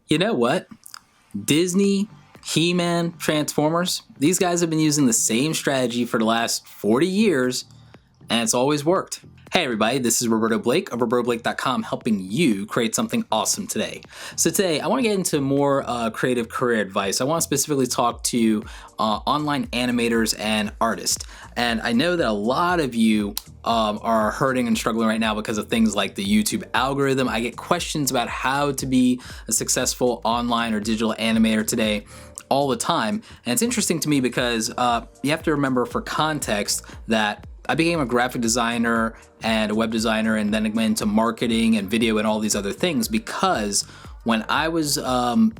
You know what? Disney, He-Man, Transformers, these guys have been using the same strategy for the last 40 years, and it's always worked. Hey everybody, this is Roberto Blake of RobertoBlake.com helping you create something awesome today. So today I want to get into more creative career advice. I want to specifically talk to online animators and artists. And I know that a lot of you are hurting and struggling right now because of things like the YouTube algorithm. I get questions about how to be a successful online or digital animator today all the time. And it's interesting to me because you have to remember for context that I became a graphic designer and a web designer, and then I went into marketing and video and all these other things because when I was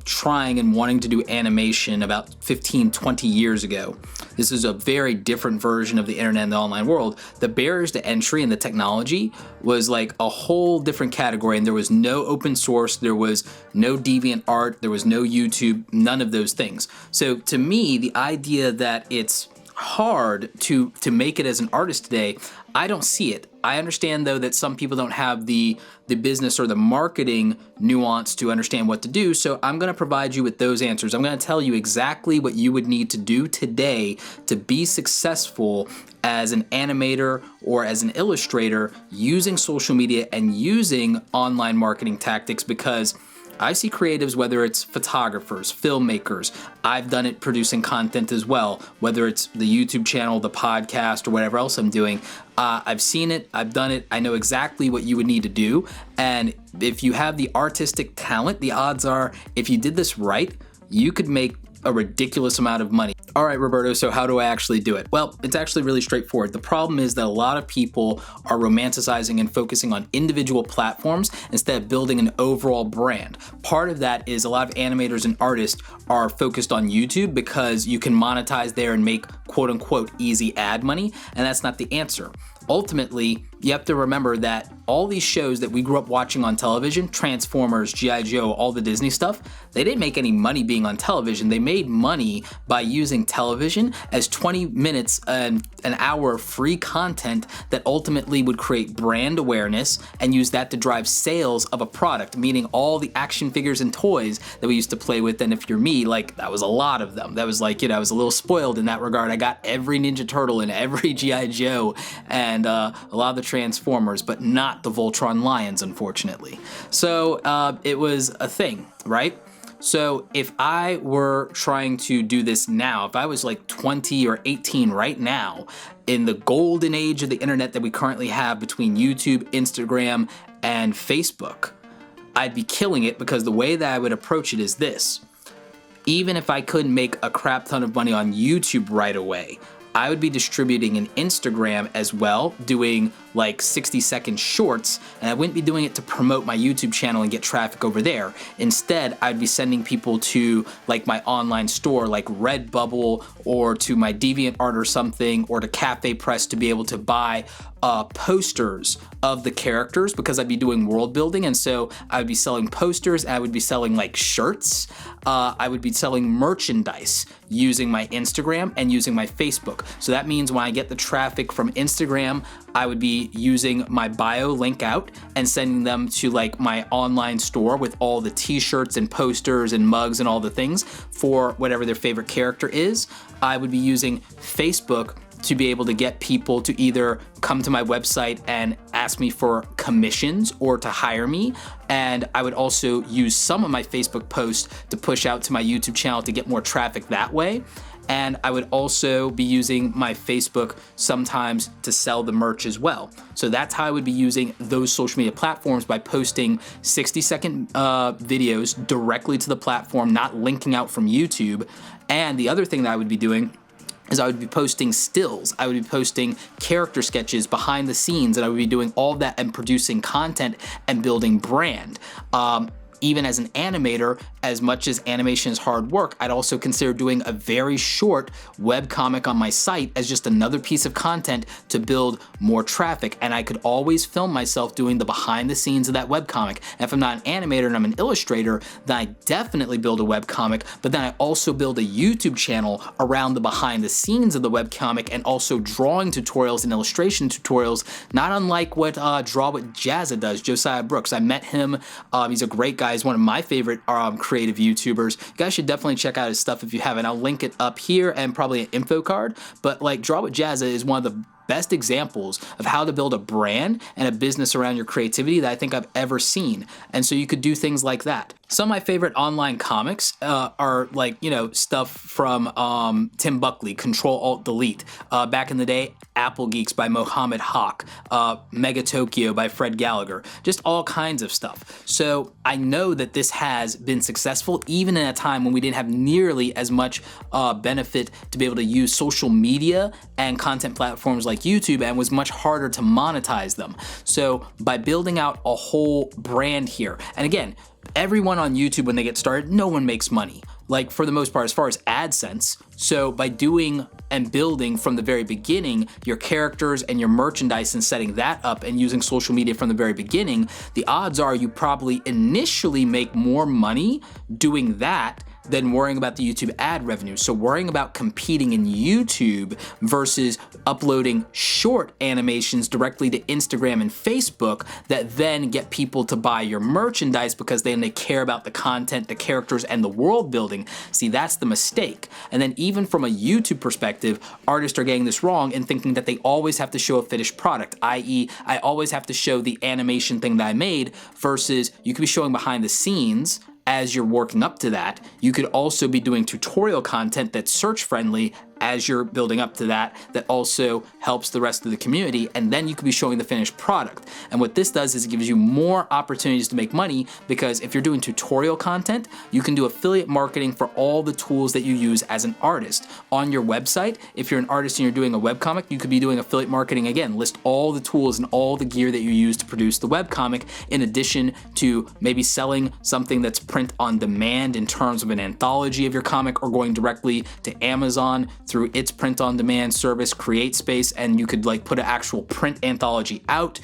trying and wanting to do animation about 15, 20 years ago, this is a very different version of the internet and the online world. The barriers to entry and the technology was like a whole different category, and there was no open source, there was no deviant art, there was no YouTube, none of those things. So to me, the idea that it's hard to make it as an artist today, I don't see it. I understand though that some people don't have the business or the marketing nuance to understand what to do, so I'm going to provide you with those answers. I'm going to tell you exactly what you would need to do today to be successful as an animator or as an illustrator using social media and using online marketing tactics, because I see creatives, whether it's photographers, filmmakers, I've done it producing content as well, whether it's the YouTube channel, the podcast, or whatever else I'm doing. I've seen it, I've done it, I know exactly what you would need to do. And if you have the artistic talent, the odds are if you did this right, you could make a ridiculous amount of money. All right, Roberto, so how do I actually do it? Well, it's actually really straightforward. The problem is that a lot of people are romanticizing and focusing on individual platforms instead of building an overall brand. Part of that is a lot of animators and artists are focused on YouTube because you can monetize there and make quote unquote easy ad money, and that's not the answer. Ultimately, you have to remember that all these shows that we grew up watching on television, Transformers, G.I. Joe, all the Disney stuff, they didn't make any money being on television. They made money by using television as 20 minutes and an hour of free content that ultimately would create brand awareness and use that to drive sales of a product, meaning all the action figures and toys that we used to play with. And if you're me, like, that was a lot of them. That was like, I was a little spoiled in that regard. I got every Ninja Turtle and every G.I. Joe and a lot of the Transformers, but not the Voltron Lions, unfortunately. So it was a thing, right? So if I were trying to do this now, if I was like 20 or 18 right now, in the golden age of the internet that we currently have between YouTube, Instagram, and Facebook, I'd be killing it, because the way that I would approach it is this. Even if I couldn't make a crap ton of money on YouTube right away, I would be distributing in Instagram as well, doing like 60-second shorts, and I wouldn't be doing it to promote my YouTube channel and get traffic over there. Instead, I'd be sending people to like my online store like Redbubble, or to my DeviantArt or something, or to Cafe Press to be able to buy posters of the characters, because I'd be doing world building, and so I would be selling posters, I would be selling like shirts, I would be selling merchandise using my Instagram and using my Facebook. So that means when I get the traffic from Instagram, I would be using my bio link out and sending them to like my online store with all the t-shirts and posters and mugs and all the things for whatever their favorite character is. I would be using Facebook to be able to get people to either come to my website and ask me for commissions or to hire me. And I would also use some of my Facebook posts to push out to my YouTube channel to get more traffic that way. And I would also be using my Facebook sometimes to sell the merch as well. So that's how I would be using those social media platforms, by posting 60-second videos directly to the platform, not linking out from YouTube. And the other thing that I would be doing is I would be posting stills, I would be posting character sketches behind the scenes, and I would be doing all of that and producing content and building brand. Even as an animator, as much as animation is hard work, I'd also consider doing a very short webcomic on my site as just another piece of content to build more traffic. And I could always film myself doing the behind the scenes of that webcomic. And if I'm not an animator and I'm an illustrator, then I definitely build a webcomic, but then I also build a YouTube channel around the behind the scenes of the webcomic, and also drawing tutorials and illustration tutorials, not unlike what Draw with JAZZA does, Josiah Brooks. I met him, he's a great guy. guy is one of my favorite creative YouTubers. You guys should definitely check out his stuff if you haven't. I'll link it up here and probably an info card. But like Draw with JAZZA is one of the best examples of how to build a brand and a business around your creativity that I think I've ever seen. And so you could do things like that. Some of my favorite online comics are like, you know, stuff from Tim Buckley, Control Alt Delete. Back in the day, Apple Geeks by Mohammed Haq, Mega Tokyo by Fred Gallagher, just all kinds of stuff. So I know that this has been successful even in a time when we didn't have nearly as much benefit to be able to use social media and content platforms like YouTube, and was much harder to monetize them. So by building out a whole brand here, and again, everyone on YouTube when they get started, no one makes money, like for the most part as far as AdSense. So by doing and building from the very beginning your characters and your merchandise and setting that up and using social media from the very beginning, the odds are you probably initially make more money doing that than worrying about the YouTube ad revenue. So worrying about competing in YouTube versus uploading short animations directly to Instagram and Facebook that then get people to buy your merchandise because then they care about the content, the characters, and the world building. See, that's the mistake. And then even from a YouTube perspective, artists are getting this wrong and thinking that they always have to show a finished product, i.e. I always have to show the animation thing that I made, versus you could be showing behind the scenes as you're working up to that. You could also be doing tutorial content that's search friendly as you're building up to that, that also helps the rest of the community, and then you could be showing the finished product. And what this does is it gives you more opportunities to make money, because if you're doing tutorial content, you can do affiliate marketing for all the tools that you use as an artist. On your website, if you're an artist and you're doing a webcomic, you could be doing affiliate marketing again, list all the tools and all the gear that you use to produce the webcomic, in addition to maybe selling something that's print on demand in terms of an anthology of your comic, or going directly to Amazon through its print on demand service, CreateSpace, and you could like put an actual print anthology out.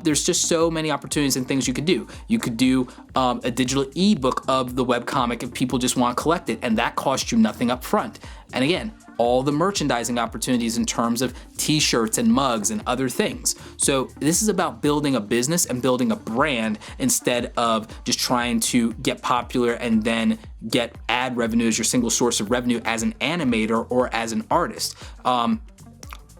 There's just so many opportunities and things you could do. You could do a digital ebook of the webcomic if people just want to collect it, and that costs you nothing up front. And again, all the merchandising opportunities in terms of t-shirts and mugs and other things. So this is about building a business and building a brand instead of just trying to get popular and then get ad revenue as your single source of revenue as an animator or as an artist.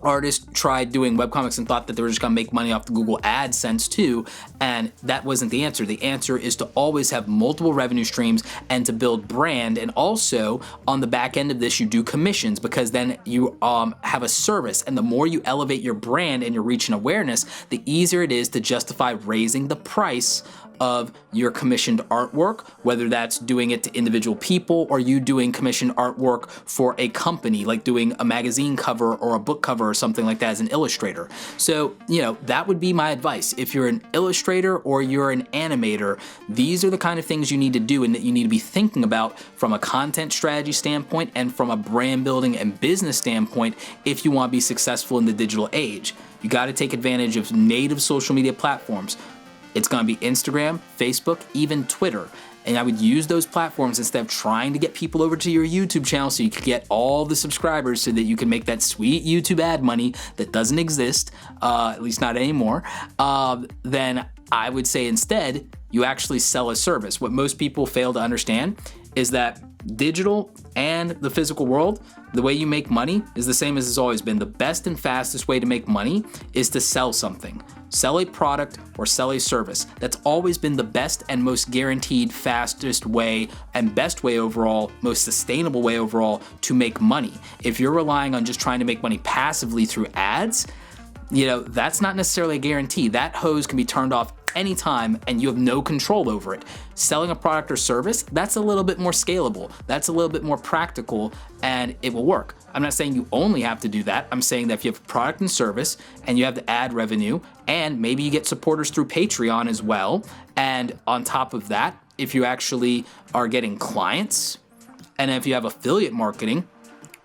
Artists tried doing webcomics and thought that they were just gonna make money off the Google AdSense too, and that wasn't the answer. The answer is to always have multiple revenue streams and to build brand, and also on the back end of this you do commissions, because then you have a service, and the more you elevate your brand and your reach and awareness, the easier it is to justify raising the price of your commissioned artwork, whether that's doing it to individual people or you doing commissioned artwork for a company, like doing a magazine cover or a book cover or something like that as an illustrator. So, you know, that would be my advice. If you're an illustrator or you're an animator, these are the kind of things you need to do and that you need to be thinking about from a content strategy standpoint and from a brand building and business standpoint if you want to be successful in the digital age. You got to take advantage of native social media platforms. It's going to be Instagram, Facebook, even Twitter. And I would use those platforms instead of trying to get people over to your YouTube channel so you can get all the subscribers so that you can make that sweet YouTube ad money that doesn't exist, at least not anymore. Then I would say instead, you actually sell a service. What most people fail to understand is that digital and the physical world, the way you make money is the same as it's always been. The best and fastest way to make money is to sell something. Sell a product or sell a service. That's always been the best and most guaranteed, fastest way and best way overall, most sustainable way overall to make money. If you're relying on just trying to make money passively through ads, you know, that's not necessarily a guarantee. That hose can be turned off anytime and you have no control over it. Selling a product or service, that's a little bit more scalable. That's a little bit more practical and it will work. I'm not saying you only have to do that. I'm saying that if you have a product and service and you have the ad revenue and maybe you get supporters through Patreon as well, and on top of that, if you actually are getting clients and if you have affiliate marketing,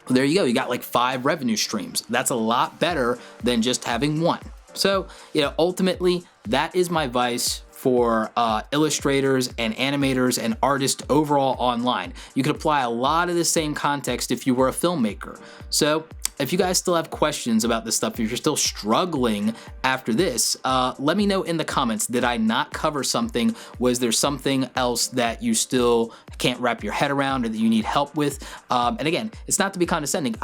there you go. You got like 5 revenue streams. That's a lot better than just having one. So, you know, ultimately, that is my advice for illustrators and animators and artists overall online. You could apply a lot of the same context if you were a filmmaker. So if you guys still have questions about this stuff, if you're still struggling after this, let me know in the comments. Did I not cover something? Was there something else that you still can't wrap your head around or that you need help with? And again, it's not to be condescending.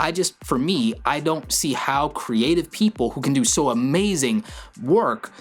For me, I don't see how creative people who can do so amazing work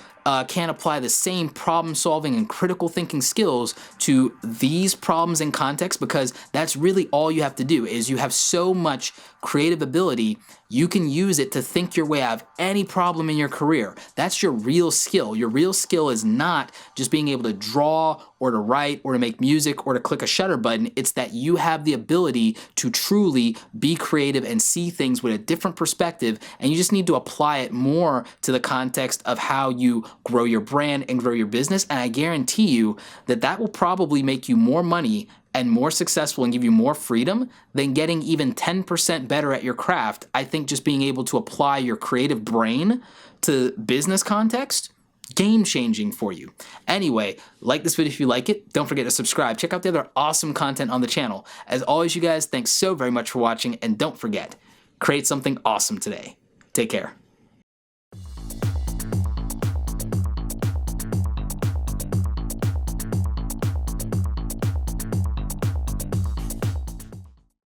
can apply the same problem solving and critical thinking skills to these problems and contexts, because that's really all you have to do. Is you have so much creative ability, you can use it to think your way out of any problem in your career. That's your real skill. Your real skill is not just being able to draw or to write or to make music or to click a shutter button. It's that you have the ability to truly be creative and see things with a different perspective, and you just need to apply it more to the context of how you grow your brand and grow your business. And I guarantee you that that will probably make you more money and more successful and give you more freedom than getting even 10% better at your craft. I think just being able to apply your creative brain to business context, game changing for you. Anyway, like this video if you like it. Don't forget to subscribe. Check out the other awesome content on the channel. As always, you guys, thanks so very much for watching, and don't forget, create something awesome today. Take care.